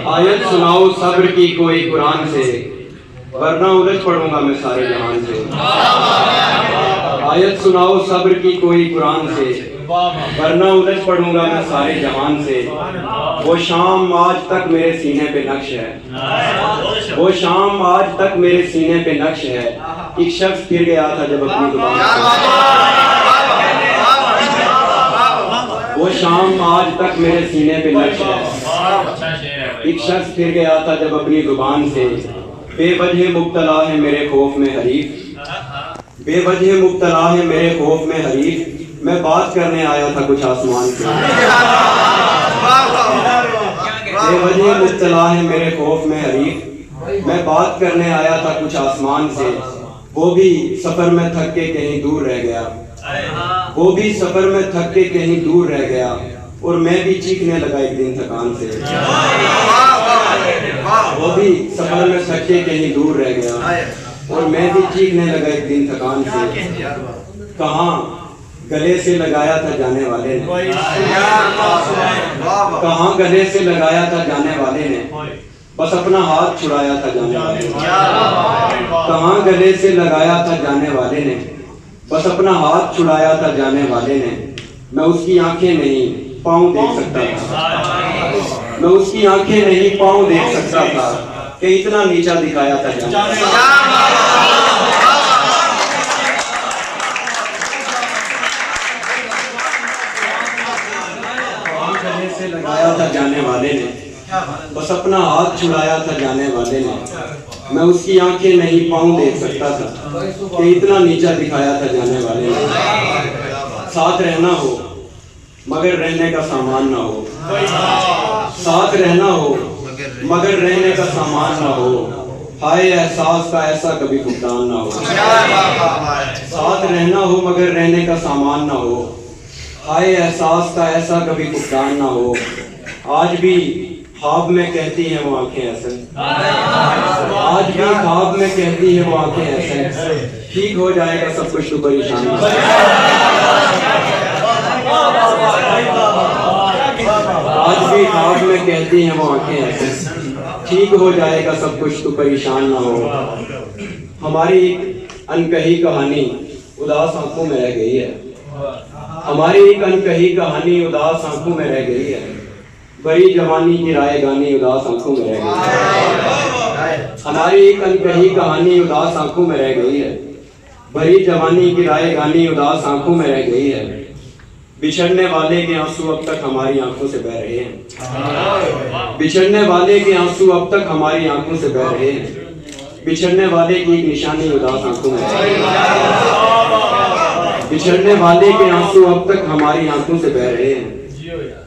आयत सुनाओ सब्र की कोई कुरान से, वरना उलझ पड़ूंगा मैं सारे जहान से। आयत सुनाओ सब्र की कोई कुरान से, वरना उलझ पड़ूंगा मैं सारे जहान से। वो शाम आज तक मेरे सीने पे नक्श है, वो शाम आज तक मेरे सीने पे नक्श है। एक शख्स फिर गया था जब अपनी दुकान से, वो शाम आज तक मेरे सीने पे नक्श है। एक शख्स फिर गया था जब अपनी जुबान से, बेवजह मुब्तला है मेरे खौफ में हरीफ, बेवजह मुब्तला है मेरे खौफ में हरीफ। मैं बात करने आया था कुछ आसमान से, बेवजह मुब्तला है मेरे खौफ में हरीफ। मैं बात करने आया था कुछ आसमान से, वो भी सफर में थक के कहीं दूर रह गया, वो भी सफर में थक के कहीं दूर रह गया। और मैं भी चीखने लगा एक दिन थकान से, वो भी सफर में थक के कहीं दूर रह गया, और मैं भी चीखने लगा एक दिन थकान से। कहाँ गले से लगाया था जाने वाले ने, कहाँ गले से लगाया था जाने वाले ने, बस अपना हाथ छुड़ाया था जाने वाले ने। कहाँ गले से लगाया था जाने वाले ने, बस अपना हाथ छुड़ाया था जाने वाले ने। मैं उसकी आंखें नहीं पाँव देख सकता था, मैं उसकी आंखें नहीं पाँव देख सकता था, कि इतना नीचा दिखाया था जाने वाले ने। से लगाया था जाने वाले ने, बस अपना हाथ छुड़ाया था जाने वाले ने। मैं उसकी आंखें नहीं पाँव देख सकता था, कि इतना नीचा दिखाया था जाने वाले ने। साथ रहना हो मगर रहने का सामान ना हो, साथ रहना हो मगर रहने का सामान ना हो। हाय एहसास का ऐसा कभी फुकदान ना हो, साथ रहना हो मगर रहने का सामान ना हो। हाय एहसास का ऐसा कभी फुकदान ना हो। आज भी ख्वाब में कहती हैं वो आंखें ऐसे, आज भी ख्वाब में कहती हैं वो आंखें ऐसे। ठीक हो जाएगा सब कुछ तो परेशान ना हो। आज भी ख्वाब में कहती हैं वो आंखें ऐसे, ठीक हो जाएगा सब कुछ तो परेशान ना हो। हमारी अनकही कहानी उदास आंखों में रह गई है, हमारी एक अनकही कहानी उदास आंखों में रह गई है। बड़ी जवानी की राय गानी उदास आंखों में रह गई है, हमारी एक अनकही कहानी उदास आंखों में रह गई है। बड़ी जवानी की राय गानी उदास आंखों में रह गई है। बिछड़ने वाले के आंसू अब तक हमारी आंखों से बह रहे हैं, बिछड़ने वाले के आंसू अब तक हमारी आंखों से बह रहे हैं। बिछड़ने वाले की एक निशानी उदास आंखों में रह गई है, बिछड़ने वाले के आंसू अब तक हमारी आंखों से बह रहे हैं।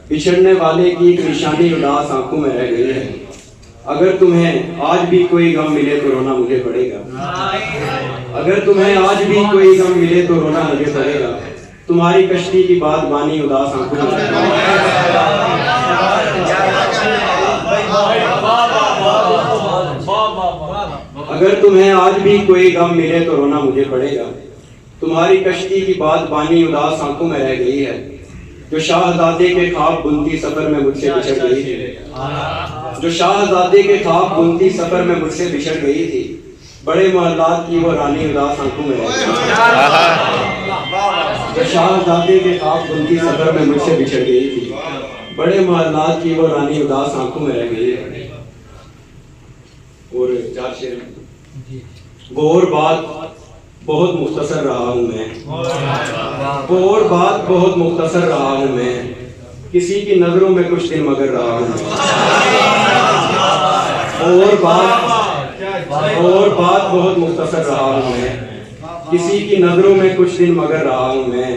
बिछड़ने वाले की एक निशानी उदास आंखों में रह गई है। अगर तुम्हें आज भी कोई गम मिले तो रोना मुझे पड़ेगा, अगर तुम्हें आज भी कोई गम मिले तो रोना मुझे पड़ेगा। तुम्हारी कश्ती की बात बानी उदास आंखों में रह गई है। अगर तुम्हें आज भी कोई गम मिले तो रोना मुझे पड़ेगा। तुम्हारी कश्ती की बात बानी उदास आंखों में रह गई है। जो शाहजादे के ख्वाब बुनती सफर में मुझसे बिछड़ गई थी, जो शाहजादे के ख्वाब बुनती सफर में मुझसे बिछड़ गई थी। बड़े महलात की वो रानी उदास आंखों में रह गई, जो शाहजादे के ख्वाब बुनती सफर में मुझसे बिछड़ गई थी। बड़े महलात की वो रानी उदास आंखों में रह गई है। और चार शेर, वो और बात बहुत मुख्तसर रहा हूँ मैं, वो और बात बहुत मुख्तसर रहा हूँ मैं। किसी की नजरों में कुछ दिन मगर रहा हूँ मैं। और बात बहुत मुख्तसर रहा हूँ मैं। किसी की नजरों में कुछ दिन मगर रहा हूँ मैं।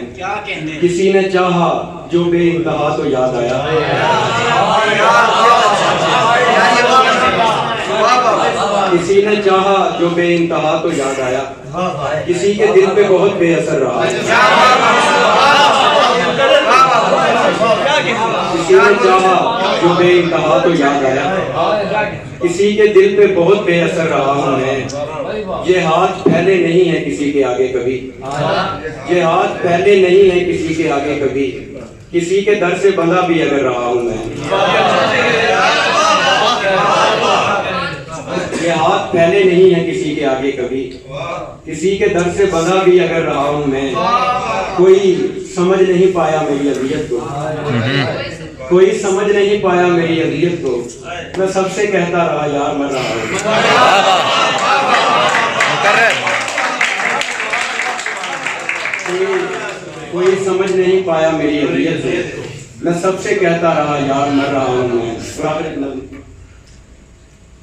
किसी ने चाहा जो बेइंतहा तो याद आया, किसी ने चाहा जो बेइंतहा तो याद आया। किसी के दिल पे बहुत बेअसर रहा, किसी ने चाहा जो बेइंतहा तो याद आया। किसी के दिल पे बहुत बेअसर रहा हूँ मैं। ये हाथ फैले नहीं है किसी के आगे कभी, ये हाथ फैले नहीं है किसी के आगे कभी। किसी के दर से बंधा भी अगर रहा हूँ मैं, फैले नहीं है किसी के आगे कभी, किसी के दर से बंधा भी अगर रहा हूं मैं, कोई समझ नहीं पाया मेरी अज़ियत को, कोई समझ नहीं पाया मेरी अज़ियत को। मैं सबसे कहता रहा यार मर रहा हूं। कोई समझ नहीं पाया मेरी अज़ियत को, मैं सबसे कहता रहा यार मर रहा हूं मैं।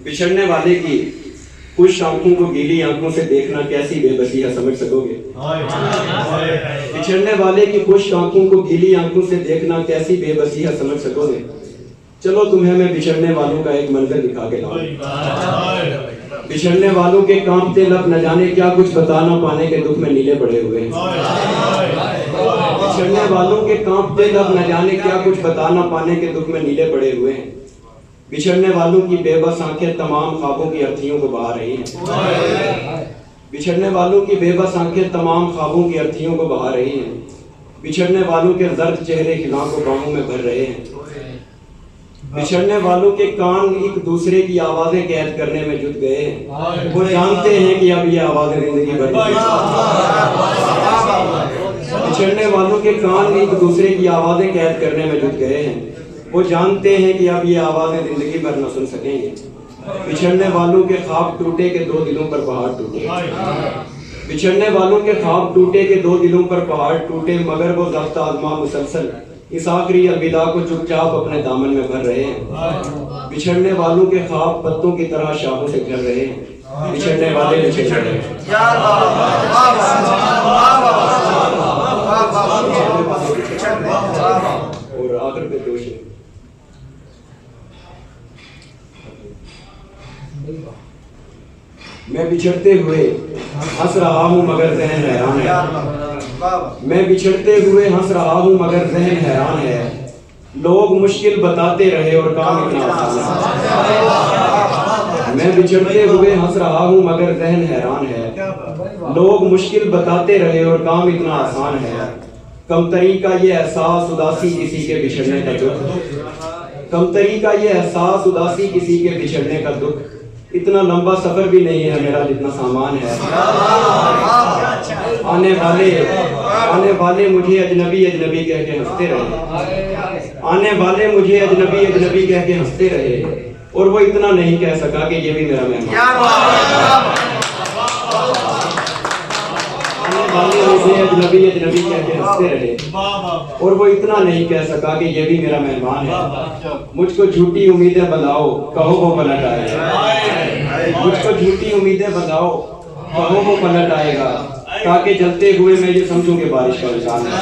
बिछड़ने वाले की खुश आंखों को गीली आंखों से देखना कैसी बेबसी है, समझ सकोगे? बिछड़ने वाले की खुश आंखों को गीली आंखों से देखना कैसी बेबसी है, समझ सकोगे? चलो तुम्हें मैं बिछड़ने वालों का एक मंजर दिखा के लाऊं। बिछड़ने वालों के कांपते लब न जाने क्या कुछ बता ना पाने के दुख में नीले पड़े हुए हैं। बिछड़ने वालों के कांपते लब न जाने क्या कुछ बता ना पाने के दुख में नीले पड़े हुए हैं। बिछड़ने वालों की बेबस आंखें तमाम ख्वाबों की अर्थियों को बहा रही हैं। बिछड़ने वालों की बेबस आंखें तमाम ख्वाबों की अर्थियों को बहा रही हैं। बिछड़ने वालों के जर्द चेहरे खिलां को बाहों में भर रहे हैं। बिछड़ने वालों के कान एक दूसरे की आवाजें कैद करने में जुट गए हैं। वो जानते हैं कि अब ये आवाजें जिंदगी भर। बिछड़ने वालों के कान एक दूसरे की आवाजें कैद करने में जुट गए हैं। वो जानते हैं कि अब ये आवाजें जिंदगी भर न सुन सकेंगे। बिछड़ने वालों के ख्वाब टूटे के दो दिलों पर पहाड़ टूटे। बिछड़ने वालों के ख्वाब टूटे के दो दिलों पर पहाड़ टूटे, मगर वो ज़ब्त आज़मा मुसलसल इस आखिरी अलविदा को चुपचाप अपने दामन में भर रहे हैं। बिछड़ने वालों के ख्वाब पत्तों की तरह शाखों से झड़ रहे हैं। बिछड़ने वाले बिछड़ रहे हैं। और आखिर पे दोष है, मैं बिछड़ते हुए हंस रहा हूँ मगर ज़हन हैरान है। मैं बिछड़ते हुए हंस रहा हूँ मगर ज़हन हैरान है। लोग मुश्किल बताते रहे और काम इतना आसान है। मैं बिछड़ते हुए हंस रहा हूँ मगर ज़हन हैरान है। लोग मुश्किल बताते रहे और काम इतना आसान है। कमतरी का ये एहसास उदासी किसी के बिछड़ने का दुख। कमतरी का ये एहसास उदासी किसी के बिछड़ने का दुख। इतना लंबा सफर भी नहीं है मेरा जितना सामान है। आने वाले मुझे अजनबी अजनबी कह के हंसते रहे। आने वाले मुझे अजनबी अजनबी कह के हंसते रहे, और वो इतना नहीं कह सका कि ये भी मेरा मेहमान। आने वाले मुझे अजनबी अजनबी कह के हंसते रहे, और वो इतना नहीं कह सका कि ये भी मेरा मेहमान है। मुझको झूठी उम्मीदें बंधाओ, कहो वो पलट आएगा। मुझको झूठी उम्मीदें बंधाओ, कहो वो पलट आएगा, ताकि जलते हुए मैं ये समझूं कि बारिश का इंसान है।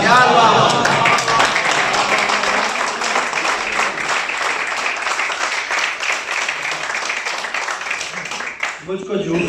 मुझको झूठी